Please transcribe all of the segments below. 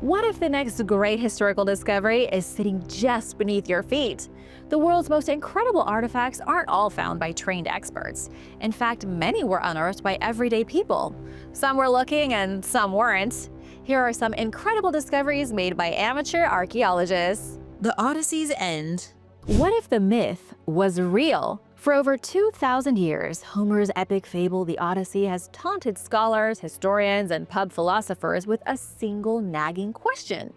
What if the next great historical discovery is sitting just beneath your feet? The world's most incredible artifacts aren't all found by trained experts. In fact, many were unearthed by everyday people. Some were looking and some weren't. Here are some incredible discoveries made by amateur archaeologists. The Odyssey's end. What if the myth was real? For over 2,000 years, Homer's epic fable The Odyssey has taunted scholars, historians, and pub philosophers with a single nagging question.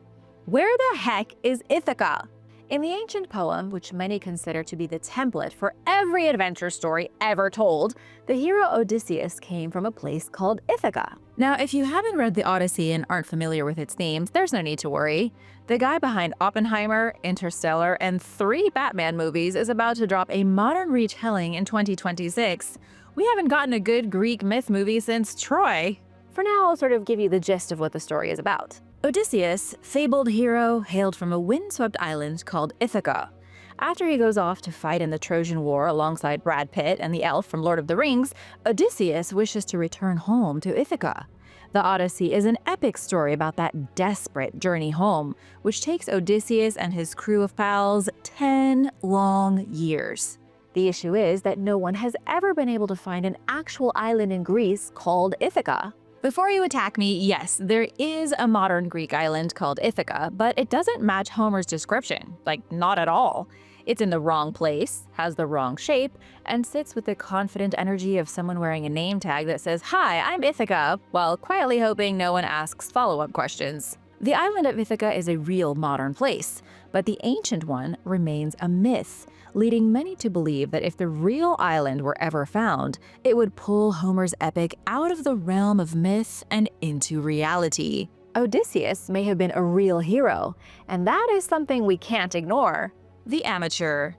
Where the heck is Ithaca? In the ancient poem, which many consider to be the template for every adventure story ever told, the hero Odysseus came from a place called Ithaca. Now, if you haven't read the Odyssey and aren't familiar with its themes, there's no need to worry. The guy behind Oppenheimer, Interstellar, and 3 Batman movies is about to drop a modern retelling in 2026. We haven't gotten a good Greek myth movie since Troy. For now, I'll sort of give you the gist of what the story is about. Odysseus, fabled hero, hailed from a windswept island called Ithaca. After he goes off to fight in the Trojan War alongside Brad Pitt and the elf from Lord of the Rings, Odysseus wishes to return home to Ithaca. The Odyssey is an epic story about that desperate journey home, which takes Odysseus and his crew of pals 10 long years. The issue is that no one has ever been able to find an actual island in Greece called Ithaca. Before you attack me, yes, there is a modern Greek island called Ithaca, but it doesn't match Homer's description. Like, not at all. It's in the wrong place, has the wrong shape, and sits with the confident energy of someone wearing a name tag that says, "Hi, I'm Ithaca," while quietly hoping no one asks follow-up questions. The island of Ithaca is a real modern place, but the ancient one remains a myth, leading many to believe that if the real island were ever found, it would pull Homer's epic out of the realm of myth and into reality. Odysseus may have been a real hero, and that is something we can't ignore. The amateur.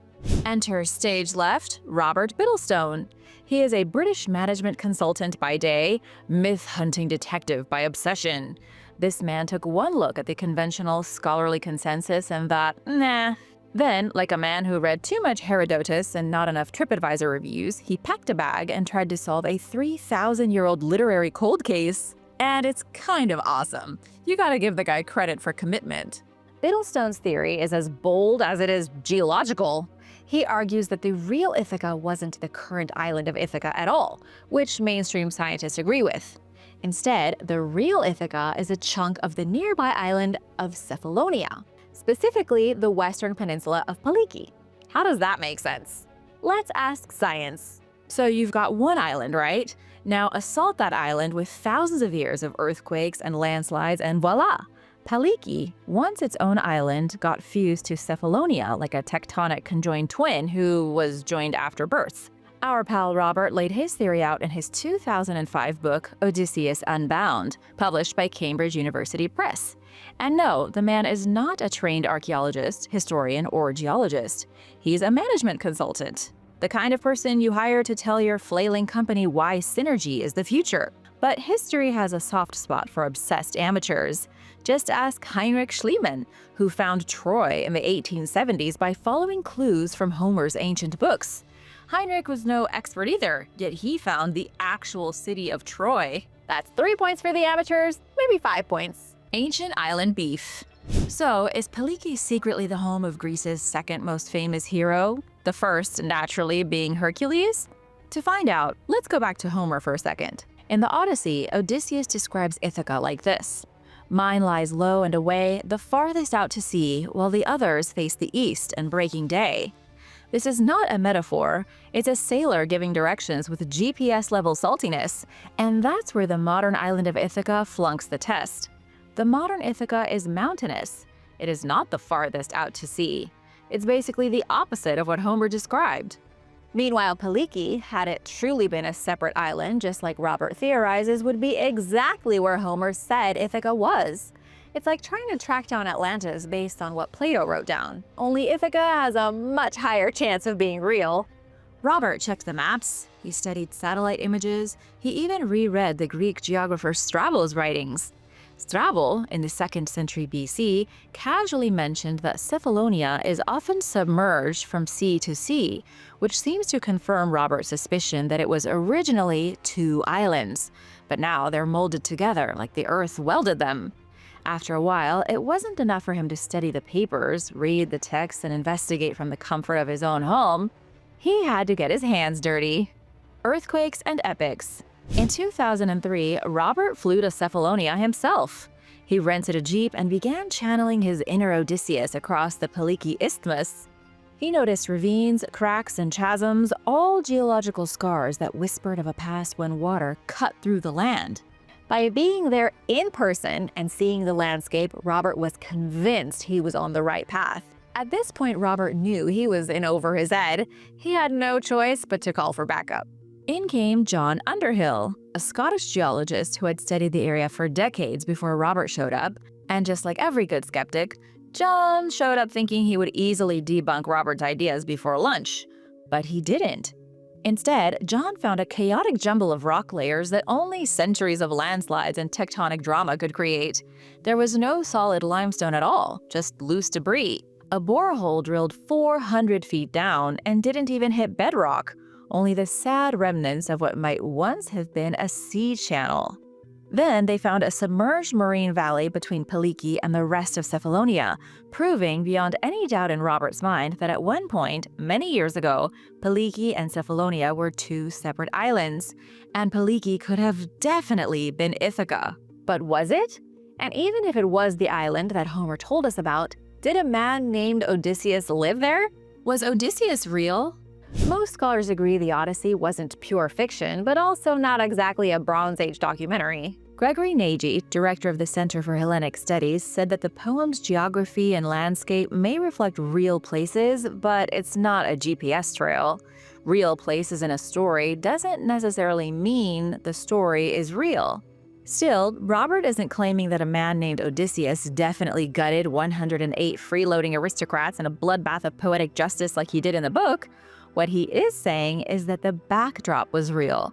Enter stage left, Robert Biddlestone. He is a British management consultant by day, myth-hunting detective by obsession. This man took one look at the conventional scholarly consensus and thought, nah. Then, like a man who read too much Herodotus and not enough TripAdvisor reviews, he packed a bag and tried to solve a 3,000-year-old literary cold case. And it's kind of awesome. You gotta give the guy credit for commitment. Biddlestone's theory is as bold as it is geological. He argues that the real Ithaca wasn't the current island of Ithaca at all, which mainstream scientists agree with. Instead, the real Ithaca is a chunk of the nearby island of Cephalonia, specifically the western peninsula of Paliki. How does that make sense? Let's ask science. So you've got one island, right? Now assault that island with thousands of years of earthquakes and landslides and voila! Paliki, once its own island, got fused to Cephalonia like a tectonic conjoined twin who was joined after birth. Our pal Robert laid his theory out in his 2005 book, Odysseus Unbound, published by Cambridge University Press. And no, the man is not a trained archaeologist, historian, or geologist. He's a management consultant, the kind of person you hire to tell your flailing company why synergy is the future. But history has a soft spot for obsessed amateurs. Just ask Heinrich Schliemann, who found Troy in the 1870s by following clues from Homer's ancient books. Heinrich was no expert either, yet he found the actual city of Troy. That's 3 points for the amateurs, maybe 5 points. Ancient island beef. So, is Paliki secretly the home of Greece's second most famous hero? The first, naturally, being Hercules? To find out, let's go back to Homer for a second. In the Odyssey, Odysseus describes Ithaca like this. Mine lies low and away, the farthest out to sea, while the others face the east and breaking day. This is not a metaphor, it's a sailor giving directions with GPS-level saltiness, and that's where the modern island of Ithaca flunks the test. The modern Ithaca is mountainous. It is not the farthest out to sea. It's basically the opposite of what Homer described. Meanwhile, Paliki, had it truly been a separate island, just like Robert theorizes, would be exactly where Homer said Ithaca was. It's like trying to track down Atlantis based on what Plato wrote down. Only Ithaca has a much higher chance of being real. Robert checked the maps, he studied satellite images, he even reread the Greek geographer Strabo's writings. Strabo, in the 2nd century BC, casually mentioned that Cephalonia is often submerged from sea to sea, which seems to confirm Robert's suspicion that it was originally 2 islands, but now they're molded together like the earth welded them. After a while, it wasn't enough for him to study the papers, read the texts, and investigate from the comfort of his own home. He had to get his hands dirty. Earthquakes and epics. In 2003, Robert flew to Cephalonia himself. He rented a jeep and began channeling his inner Odysseus across the Peliki Isthmus. He noticed ravines, cracks, and chasms, all geological scars that whispered of a past when water cut through the land. By being there in person and seeing the landscape, Robert was convinced he was on the right path. At this point, Robert knew he was in over his head. He had no choice but to call for backup. In came John Underhill, a Scottish geologist who had studied the area for decades before Robert showed up. And just like every good skeptic, John showed up thinking he would easily debunk Robert's ideas before lunch. But he didn't. Instead, John found a chaotic jumble of rock layers that only centuries of landslides and tectonic drama could create. There was no solid limestone at all, just loose debris. A borehole drilled 400 feet down and didn't even hit bedrock, only the sad remnants of what might once have been a sea channel. Then they found a submerged marine valley between Peliki and the rest of Cephalonia, proving beyond any doubt in Robert's mind that at one point, many years ago, Peliki and Cephalonia were two separate islands, and Peliki could have definitely been Ithaca. But was it? And even if it was the island that Homer told us about, did a man named Odysseus live there? Was Odysseus real? Most scholars agree the Odyssey wasn't pure fiction, but also not exactly a Bronze Age documentary. Gregory Nagy, director of the Center for Hellenic Studies, said that the poem's geography and landscape may reflect real places, but it's not a GPS trail. Real places in a story doesn't necessarily mean the story is real. Still, Robert isn't claiming that a man named Odysseus definitely gutted 108 freeloading aristocrats in a bloodbath of poetic justice like he did in the book. What he is saying is that the backdrop was real.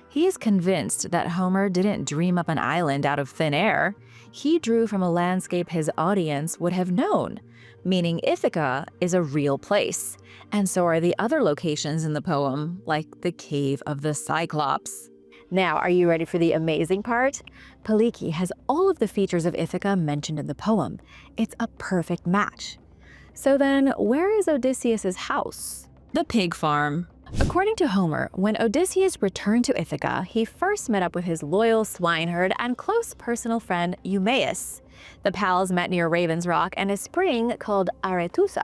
He is convinced that Homer didn't dream up an island out of thin air. He drew from a landscape his audience would have known, meaning Ithaca is a real place, and so are the other locations in the poem, like the Cave of the Cyclops. Now, are you ready for the amazing part? Peliki has all of the features of Ithaca mentioned in the poem. It's a perfect match. So then, where is Odysseus's house? The pig farm. According to Homer, when Odysseus returned to Ithaca, he first met up with his loyal swineherd and close personal friend Eumaeus. The pals met near Raven's Rock and a spring called Aretusa.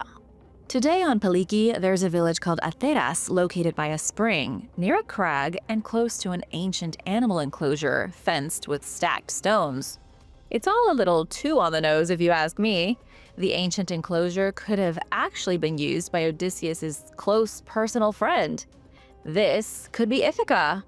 Today on Peliki, there's a village called Atheras located by a spring, near a crag and close to an ancient animal enclosure fenced with stacked stones. It's all a little too on the nose if you ask me. The ancient enclosure could have actually been used by Odysseus's close personal friend. This could be Ithaca.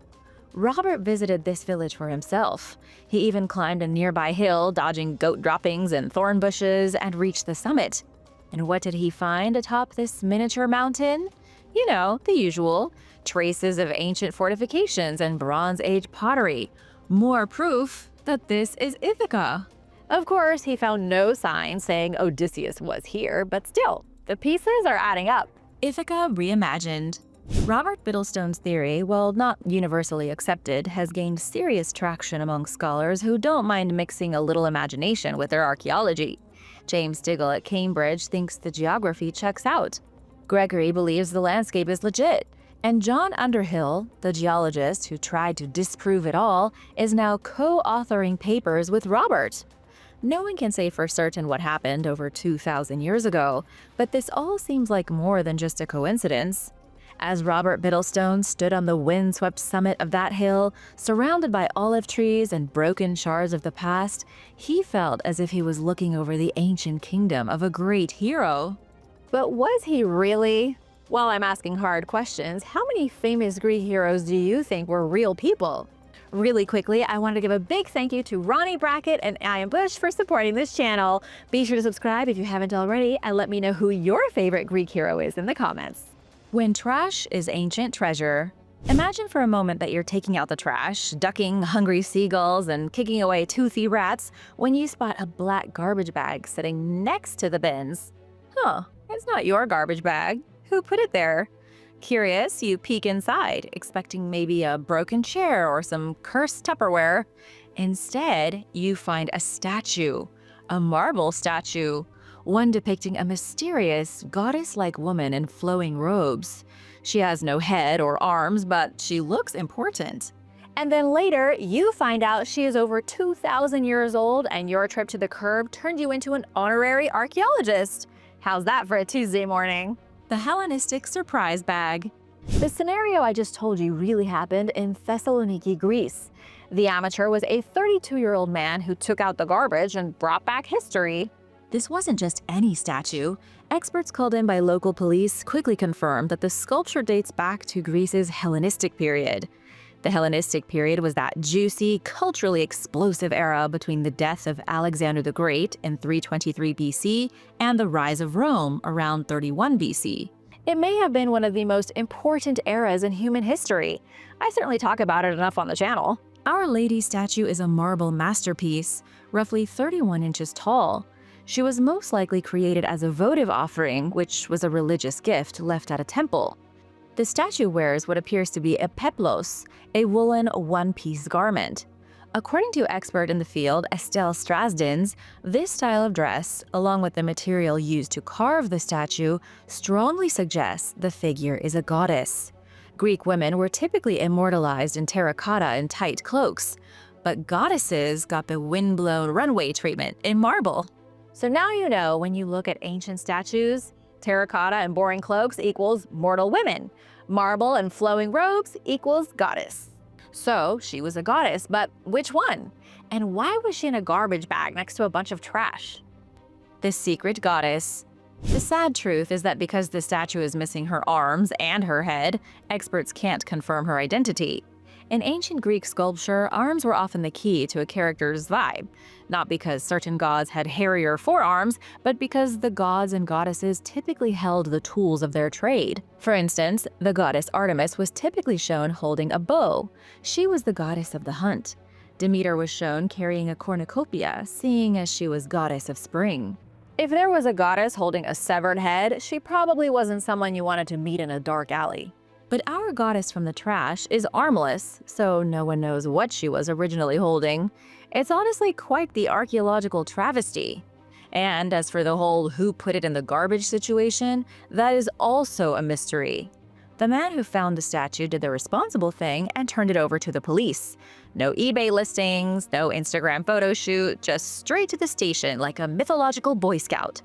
Robert visited this village for himself. He even climbed a nearby hill, dodging goat droppings and thorn bushes, and reached the summit. And what did he find atop this miniature mountain? You know, the usual. Traces of ancient fortifications and Bronze Age pottery. More proof that this is Ithaca. Of course, he found no sign saying Odysseus was here, but still, the pieces are adding up. Ithaca reimagined. Robert Biddlestone's theory, while not universally accepted, has gained serious traction among scholars who don't mind mixing a little imagination with their archaeology. James Diggle at Cambridge thinks the geography checks out. Gregory believes the landscape is legit. And John Underhill, the geologist who tried to disprove it all, is now co-authoring papers with Robert. No one can say for certain what happened over 2,000 years ago, but this all seems like more than just a coincidence. As Robert Biddlestone stood on the windswept summit of that hill, surrounded by olive trees and broken shards of the past, he felt as if he was looking over the ancient kingdom of a great hero. But was he really? While I'm asking hard questions, how many famous Greek heroes do you think were real people? Really quickly, I want to give a big thank you to Ronnie Brackett and Ian Bush for supporting this channel. Be sure to subscribe if you haven't already, and let me know who your favorite Greek hero is in the comments. When trash is ancient treasure. Imagine for a moment that you're taking out the trash, ducking hungry seagulls and kicking away toothy rats when you spot a black garbage bag sitting next to the bins. It's not your garbage bag. Who put it there? Curious, you peek inside, expecting maybe a broken chair or some cursed Tupperware. Instead, you find a statue. A marble statue, one depicting a mysterious, goddess-like woman in flowing robes. She has no head or arms, but she looks important. And then later, you find out she is over 2,000 years old and your trip to the curb turned you into an honorary archaeologist. How's that for a Tuesday morning? The Hellenistic surprise bag. The scenario I just told you really happened in Thessaloniki, Greece. The amateur was a 32-year-old man who took out the garbage and brought back history. This wasn't just any statue. Experts called in by local police quickly confirmed that the sculpture dates back to Greece's Hellenistic period. The Hellenistic period was that juicy, culturally explosive era between the death of Alexander the Great in 323 BC and the rise of Rome around 31 BC. It may have been one of the most important eras in human history. I certainly talk about it enough on the channel. Our Lady statue is a marble masterpiece, roughly 31 inches tall. She was most likely created as a votive offering, which was a religious gift left at a temple. The statue wears what appears to be a peplos, a woolen one-piece garment. According to expert in the field Estelle Strasdins, this style of dress, along with the material used to carve the statue, strongly suggests the figure is a goddess. Greek women were typically immortalized in terracotta and tight cloaks, but goddesses got the wind-blown runway treatment in marble. So now you know when you look at ancient statues, terracotta and boring cloaks equals mortal women. Marble and flowing robes equals goddess. So she was a goddess, but which one? And why was she in a garbage bag next to a bunch of trash? The secret goddess. The sad truth is that because the statue is missing her arms and her head, experts can't confirm her identity. In ancient Greek sculpture, arms were often the key to a character's vibe, not because certain gods had hairier forearms, but because the gods and goddesses typically held the tools of their trade. For instance, the goddess Artemis was typically shown holding a bow. She was the goddess of the hunt. Demeter was shown carrying a cornucopia, seeing as she was goddess of spring. If there was a goddess holding a severed head, she probably wasn't someone you wanted to meet in a dark alley. But our goddess from the trash is armless, so no one knows what she was originally holding. It's honestly quite the archaeological travesty. And as for the whole who put it in the garbage situation, that is also a mystery. The man who found the statue did the responsible thing and turned it over to the police. No eBay listings, no Instagram photo shoot, just straight to the station like a mythological Boy Scout.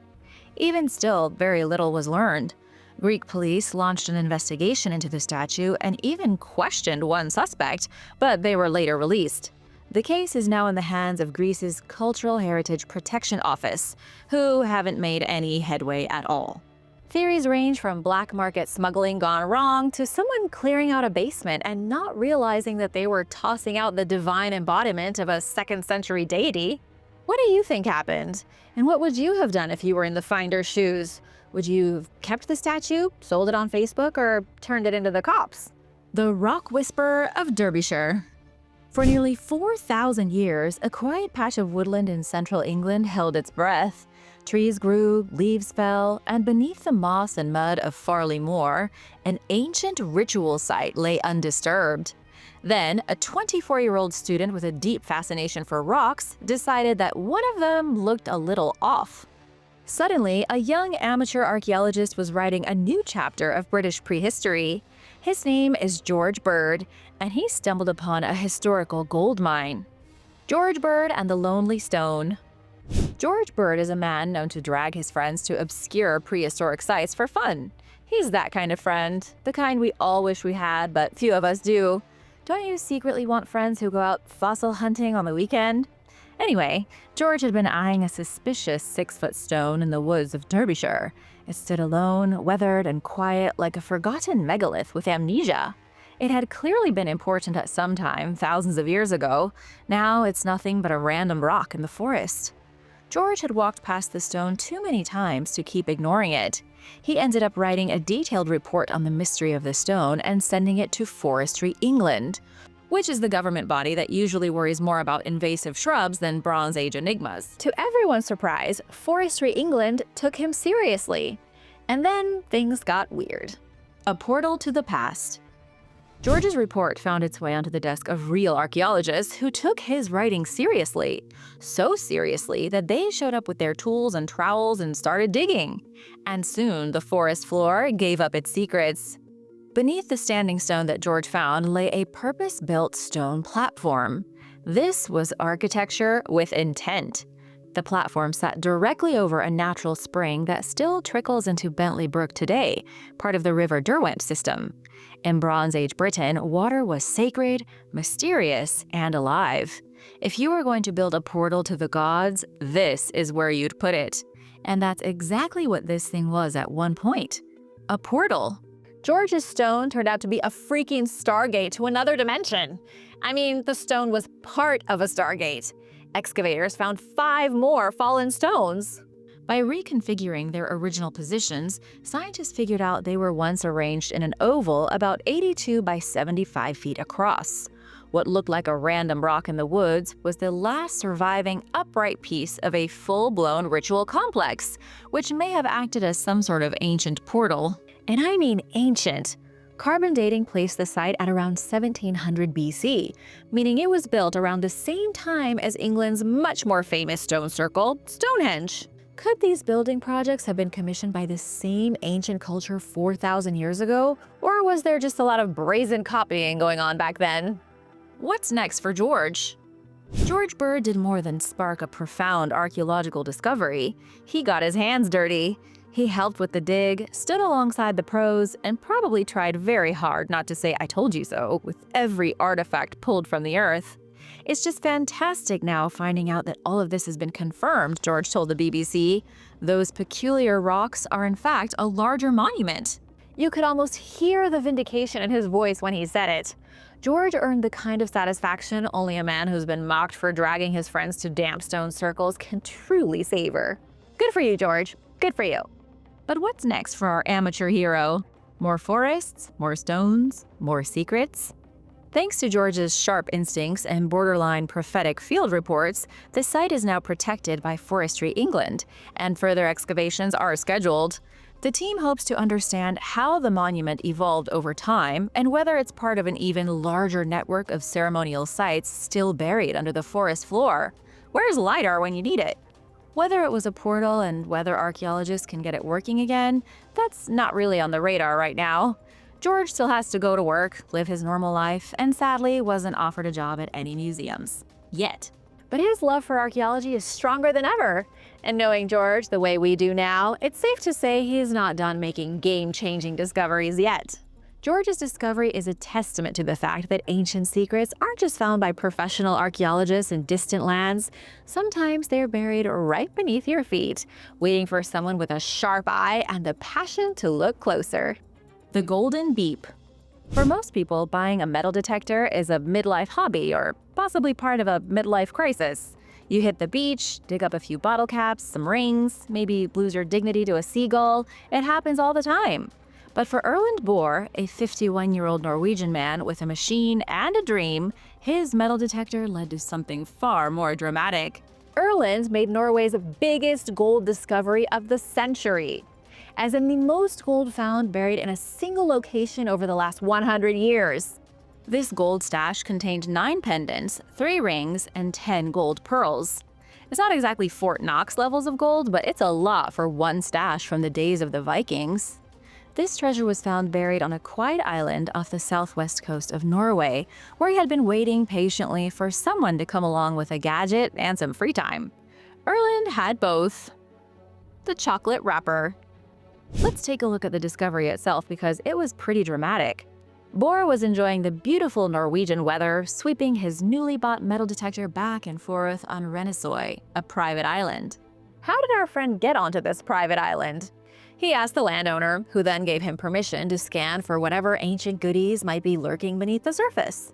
Even still, very little was learned. Greek police launched an investigation into the statue and even questioned one suspect, but they were later released. The case is now in the hands of Greece's Cultural Heritage Protection Office, who haven't made any headway at all. Theories range from black market smuggling gone wrong to someone clearing out a basement and not realizing that they were tossing out the divine embodiment of a 2nd century deity. What do you think happened? And what would you have done if you were in the finder's shoes? Would you have kept the statue, sold it on Facebook, or turned it into the cops? The Rock Whisperer of Derbyshire. For nearly 4,000 years, a quiet patch of woodland in central England held its breath. Trees grew, leaves fell, and beneath the moss and mud of Farley Moor, an ancient ritual site lay undisturbed. Then, a 24-year-old student with a deep fascination for rocks decided that one of them looked a little off. Suddenly, a young amateur archaeologist was writing a new chapter of British prehistory. His name is George Bird, and he stumbled upon a historical gold mine. George Bird and the Lonely Stone. George Bird is a man known to drag his friends to obscure prehistoric sites for fun. He's that kind of friend, the kind we all wish we had, but few of us do. Don't you secretly want friends who go out fossil hunting on the weekend? Anyway, George had been eyeing a suspicious 6-foot stone in the woods of Derbyshire. It stood alone, weathered and quiet like a forgotten megalith with amnesia. It had clearly been important at some time, thousands of years ago. Now it's nothing but a random rock in the forest. George had walked past the stone too many times to keep ignoring it. He ended up writing a detailed report on the mystery of the stone and sending it to Forestry England, which is the government body that usually worries more about invasive shrubs than Bronze Age enigmas. To everyone's surprise, Forestry England took him seriously. And then things got weird. A portal to the past. George's report found its way onto the desk of real archaeologists who took his writing seriously. So seriously that they showed up with their tools and trowels and started digging. And soon the forest floor gave up its secrets. Beneath the standing stone that George found lay a purpose-built stone platform. This was architecture with intent. The platform sat directly over a natural spring that still trickles into Bentley Brook today, part of the River Derwent system. In Bronze Age Britain, water was sacred, mysterious, and alive. If you were going to build a portal to the gods, this is where you'd put it. And that's exactly what this thing was at one point. A portal. George's stone turned out to be a freaking stargate to another dimension. I mean, the stone was part of a stargate. Excavators found 5 more fallen stones. By reconfiguring their original positions, scientists figured out they were once arranged in an oval about 82 by 75 feet across. What looked like a random rock in the woods was the last surviving upright piece of a full-blown ritual complex, which may have acted as some sort of ancient portal. And I mean ancient. Carbon dating placed the site at around 1700 BC, meaning it was built around the same time as England's much more famous stone circle, Stonehenge. Could these building projects have been commissioned by the same ancient culture 4,000 years ago? Or was there just a lot of brazen copying going on back then? What's next for George? George Bird did more than spark a profound archaeological discovery. He got his hands dirty. He helped with the dig, stood alongside the pros, and probably tried very hard not to say "I told you so" with every artifact pulled from the earth. It's just fantastic now finding out that all of this has been confirmed, George told the BBC. Those peculiar rocks are in fact a larger monument. You could almost hear the vindication in his voice when he said it. George earned the kind of satisfaction only a man who's been mocked for dragging his friends to damp stone circles can truly savor. Good for you, George. Good for you. But what's next for our amateur hero? More forests, more stones, more secrets? Thanks to George's sharp instincts and borderline prophetic field reports, the site is now protected by Forestry England, and further excavations are scheduled. The team hopes to understand how the monument evolved over time and whether it's part of an even larger network of ceremonial sites still buried under the forest floor. Where's LiDAR when you need it? Whether it was a portal and whether archaeologists can get it working again, that's not really on the radar right now. George still has to go to work, live his normal life, and sadly wasn't offered a job at any museums. Yet. But his love for archaeology is stronger than ever. And knowing George the way we do now, it's safe to say he's not done making game-changing discoveries yet. George's discovery is a testament to the fact that ancient secrets aren't just found by professional archaeologists in distant lands. Sometimes they're buried right beneath your feet, waiting for someone with a sharp eye and the passion to look closer. The golden beep. For most people, buying a metal detector is a midlife hobby or possibly part of a midlife crisis. You hit the beach, dig up a few bottle caps, some rings, maybe lose your dignity to a seagull. It happens all the time. But for Erlend Bohr, a 51-year-old Norwegian man with a machine and a dream, his metal detector led to something far more dramatic. Erlend made Norway's biggest gold discovery of the century, as in the most gold found buried in a single location over the last 100 years. This gold stash contained 9 pendants, 3 rings, and 10 gold pearls. It's not exactly Fort Knox levels of gold, but it's a lot for one stash from the days of the Vikings. This treasure was found buried on a quiet island off the southwest coast of Norway, where he had been waiting patiently for someone to come along with a gadget and some free time. Erlend had both. The chocolate wrapper. Let's take a look at the discovery itself because it was pretty dramatic. Bohr was enjoying the beautiful Norwegian weather, sweeping his newly bought metal detector back and forth on Rennesøy, a private island. How did our friend get onto this private island? He asked the landowner, who then gave him permission to scan for whatever ancient goodies might be lurking beneath the surface.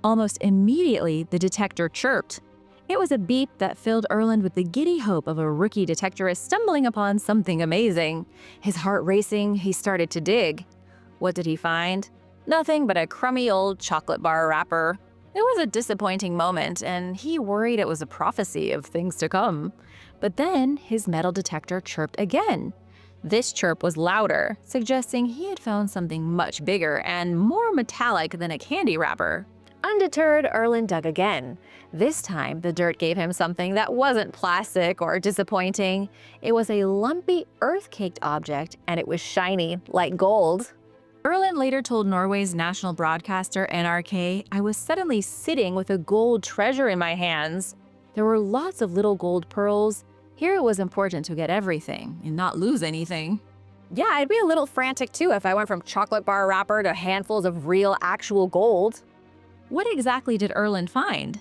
Almost immediately, the detector chirped. It was a beep that filled Erlend with the giddy hope of a rookie detectorist stumbling upon something amazing. His heart racing, he started to dig. What did he find? Nothing but a crummy old chocolate bar wrapper. It was a disappointing moment, and he worried it was a prophecy of things to come. But then his metal detector chirped again. This chirp was louder, suggesting he had found something much bigger and more metallic than a candy wrapper. Undeterred, Erlen dug again. This time, the dirt gave him something that wasn't plastic or disappointing. It was a lumpy, earth-caked object, and it was shiny, like gold. Erlen later told Norway's national broadcaster NRK, "I was suddenly sitting with a gold treasure in my hands. There were lots of little gold pearls. Here it was important to get everything and not lose anything." Yeah, I'd be a little frantic too if I went from chocolate bar wrapper to handfuls of real, actual gold. What exactly did Erlen find?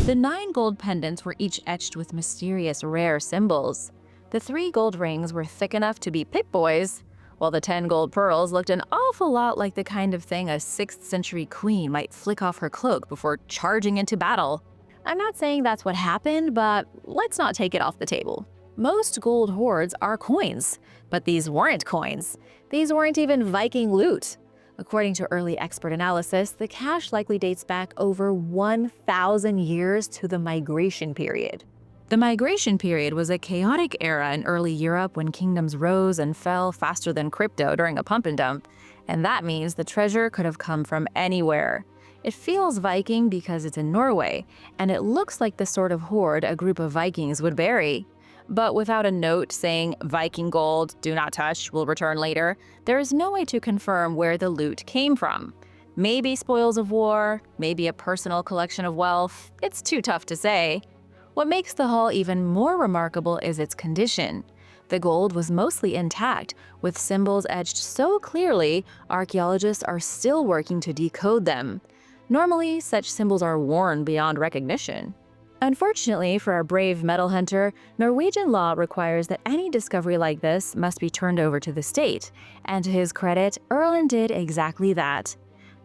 The 9 gold pendants were each etched with mysterious, rare symbols. The 3 gold rings were thick enough to be Pip-Boys, while the 10 gold pearls looked an awful lot like the kind of thing a 6th century queen might flick off her cloak before charging into battle. I'm not saying that's what happened, but let's not take it off the table. Most gold hoards are coins, but these weren't coins. These weren't even Viking loot. According to early expert analysis, the cache likely dates back over 1,000 years to the migration period. The migration period was a chaotic era in early Europe when kingdoms rose and fell faster than crypto during a pump and dump, and that means the treasure could have come from anywhere. It feels Viking because it's in Norway, and it looks like the sort of hoard a group of Vikings would bury. But without a note saying Viking gold, do not touch, will return later, there is no way to confirm where the loot came from. Maybe spoils of war, maybe a personal collection of wealth. It's too tough to say. What makes the haul even more remarkable is its condition. The gold was mostly intact, with symbols etched so clearly, archaeologists are still working to decode them. Normally, such symbols are worn beyond recognition. Unfortunately for our brave metal hunter, Norwegian law requires that any discovery like this must be turned over to the state, and to his credit, Erlen did exactly that.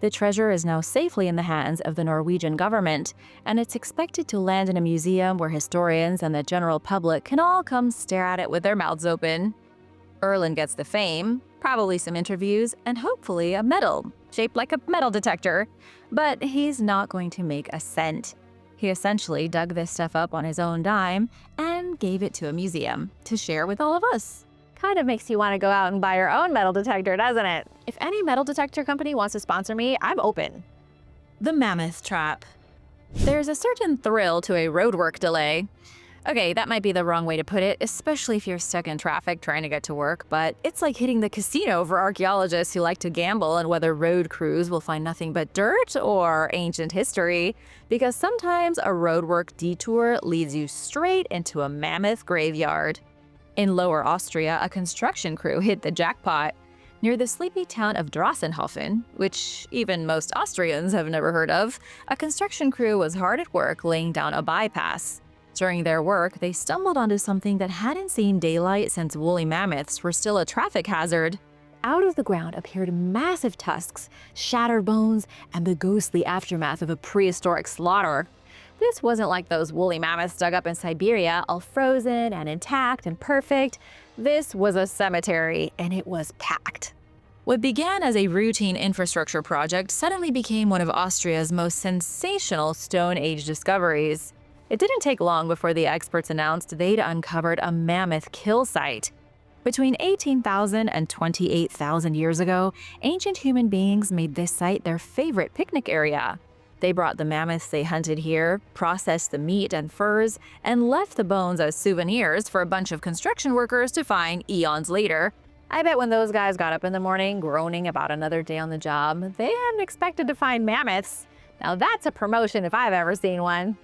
The treasure is now safely in the hands of the Norwegian government, and it's expected to land in a museum where historians and the general public can all come stare at it with their mouths open. Erlen gets the fame, probably some interviews, and hopefully a medal, shaped like a metal detector. But he's not going to make a cent. He essentially dug this stuff up on his own dime and gave it to a museum to share with all of us. Kind of makes you want to go out and buy your own metal detector, doesn't it? If any metal detector company wants to sponsor me, I'm open. The Mammoth Trap. There's a certain thrill to a roadwork delay. Okay, that might be the wrong way to put it, especially if you're stuck in traffic trying to get to work, but it's like hitting the casino for archaeologists who like to gamble on whether road crews will find nothing but dirt or ancient history, because sometimes a roadwork detour leads you straight into a mammoth graveyard. In Lower Austria, a construction crew hit the jackpot. Near the sleepy town of Drossenhofen, which even most Austrians have never heard of, a construction crew was hard at work laying down a bypass. During their work, they stumbled onto something that hadn't seen daylight since woolly mammoths were still a traffic hazard. Out of the ground appeared massive tusks, shattered bones, and the ghostly aftermath of a prehistoric slaughter. This wasn't like those woolly mammoths dug up in Siberia, all frozen and intact and perfect. This was a cemetery, and it was packed. What began as a routine infrastructure project suddenly became one of Austria's most sensational Stone Age discoveries. It didn't take long before the experts announced they'd uncovered a mammoth kill site. Between 18,000 and 28,000 years ago, ancient human beings made this site their favorite picnic area. They brought the mammoths they hunted here, processed the meat and furs, and left the bones as souvenirs for a bunch of construction workers to find eons later. I bet when those guys got up in the morning groaning about another day on the job, they hadn't expected to find mammoths. Now that's a promotion if I've ever seen one.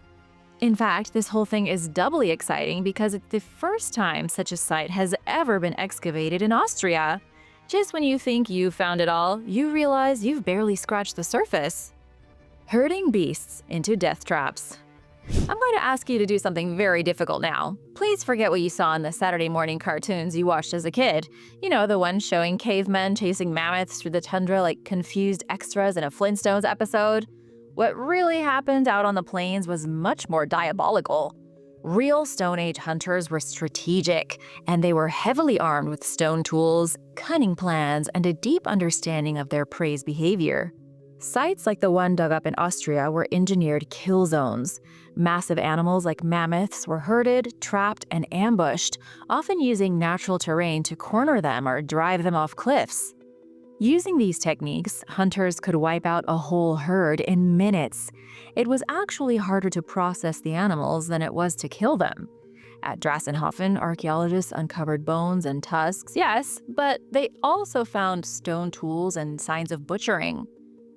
In fact, this whole thing is doubly exciting because it's the first time such a site has ever been excavated in Austria. Just when you think you've found it all, you realize you've barely scratched the surface. Herding beasts into death traps. I'm going to ask you to do something very difficult now. Please forget what you saw in the Saturday morning cartoons you watched as a kid. You know, the ones showing cavemen chasing mammoths through the tundra like confused extras in a Flintstones episode. What really happened out on the plains was much more diabolical. Real Stone Age hunters were strategic, and they were heavily armed with stone tools, cunning plans, and a deep understanding of their prey's behavior. Sites like the one dug up in Austria were engineered kill zones. Massive animals like mammoths were herded, trapped, and ambushed, often using natural terrain to corner them or drive them off cliffs. Using these techniques, hunters could wipe out a whole herd in minutes. It was actually harder to process the animals than it was to kill them. At Drassenhofen, archaeologists uncovered bones and tusks, yes, but they also found stone tools and signs of butchering.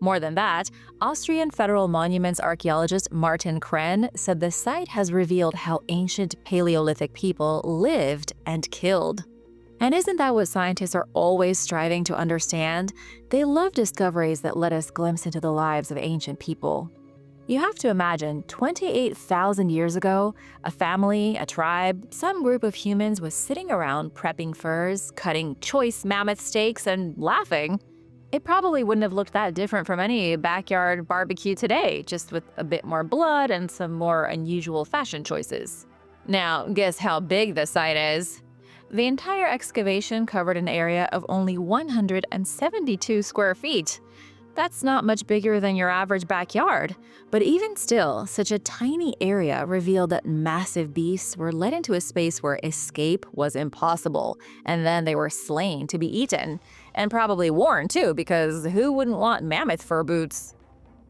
More than that, Austrian federal monuments archaeologist Martin Krenn said the site has revealed how ancient Paleolithic people lived and killed. And isn't that what scientists are always striving to understand? They love discoveries that let us glimpse into the lives of ancient people. You have to imagine, 28,000 years ago, a family, a tribe, some group of humans was sitting around prepping furs, cutting choice mammoth steaks, and laughing. It probably wouldn't have looked that different from any backyard barbecue today, just with a bit more blood and some more unusual fashion choices. Now, guess how big the site is? The entire excavation covered an area of only 172 square feet. That's not much bigger than your average backyard. But even still, such a tiny area revealed that massive beasts were led into a space where escape was impossible, and then they were slain to be eaten. And probably worn too, because who wouldn't want mammoth fur boots?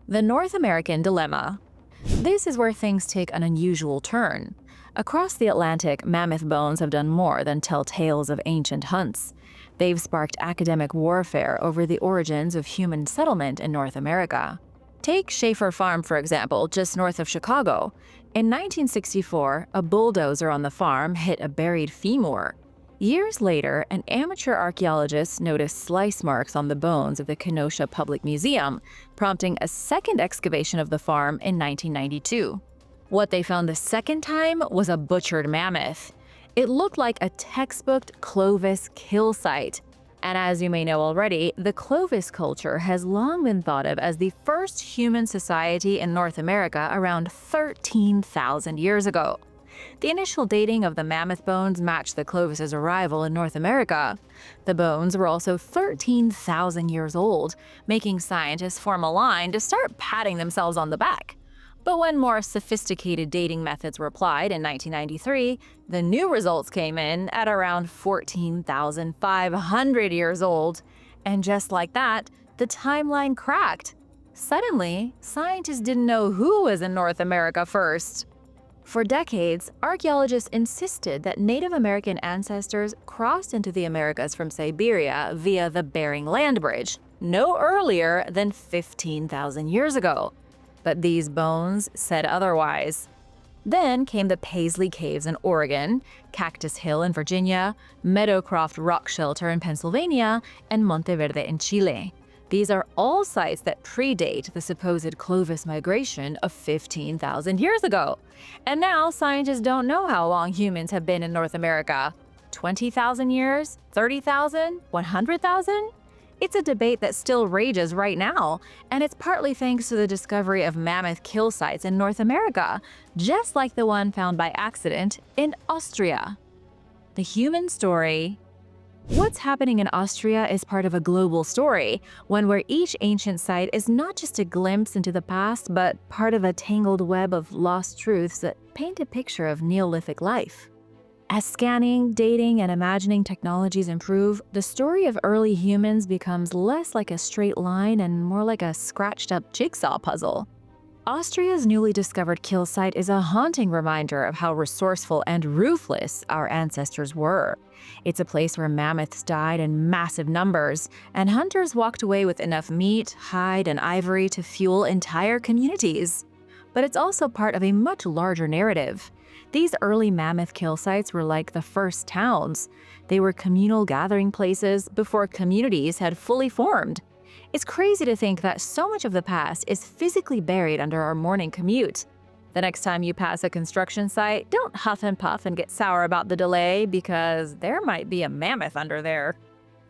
The North American dilemma. This is where things take an unusual turn. Across the Atlantic, mammoth bones have done more than tell tales of ancient hunts. They've sparked academic warfare over the origins of human settlement in North America. Take Schaefer Farm, for example, just north of Chicago. In 1964, a bulldozer on the farm hit a buried femur. Years later, an amateur archaeologist noticed slice marks on the bones of the Kenosha Public Museum, prompting a second excavation of the farm in 1992. What they found the second time was a butchered mammoth. It looked like a textbook Clovis kill site. And as you may know already, the Clovis culture has long been thought of as the first human society in North America around 13,000 years ago. The initial dating of the mammoth bones matched the Clovis' arrival in North America. The bones were also 13,000 years old, making scientists form a line to start patting themselves on the back. But when more sophisticated dating methods were applied in 1993, the new results came in at around 14,500 years old. And just like that, the timeline cracked. Suddenly, scientists didn't know who was in North America first. For decades, archaeologists insisted that Native American ancestors crossed into the Americas from Siberia via the Bering Land Bridge, no earlier than 15,000 years ago. But these bones said otherwise. Then came the Paisley Caves in Oregon, Cactus Hill in Virginia, Meadowcroft Rock Shelter in Pennsylvania, and Monteverde in Chile. These are all sites that predate the supposed Clovis migration of 15,000 years ago. And now scientists don't know how long humans have been in North America. 20,000 years? 30,000? 100,000? It's a debate that still rages right now, and it's partly thanks to the discovery of mammoth kill sites in North America, just like the one found by accident in Austria. The human story. What's happening in Austria is part of a global story, one where each ancient site is not just a glimpse into the past, but part of a tangled web of lost truths that paint a picture of Neolithic life. As scanning, dating, and imagining technologies improve, the story of early humans becomes less like a straight line and more like a scratched-up jigsaw puzzle. Austria's newly discovered kill site is a haunting reminder of how resourceful and ruthless our ancestors were. It's a place where mammoths died in massive numbers, and hunters walked away with enough meat, hide, and ivory to fuel entire communities. But it's also part of a much larger narrative. These early mammoth kill sites were like the first towns. They were communal gathering places before communities had fully formed. It's crazy to think that so much of the past is physically buried under our morning commute. The next time you pass a construction site, don't huff and puff and get sour about the delay because there might be a mammoth under there.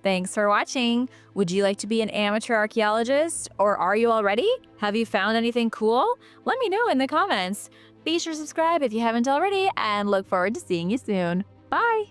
Thanks for watching. Would you like to be an amateur archaeologist? Or are you already? Have you found anything cool? Let me know in the comments. Be sure to subscribe if you haven't already, and look forward to seeing you soon. Bye!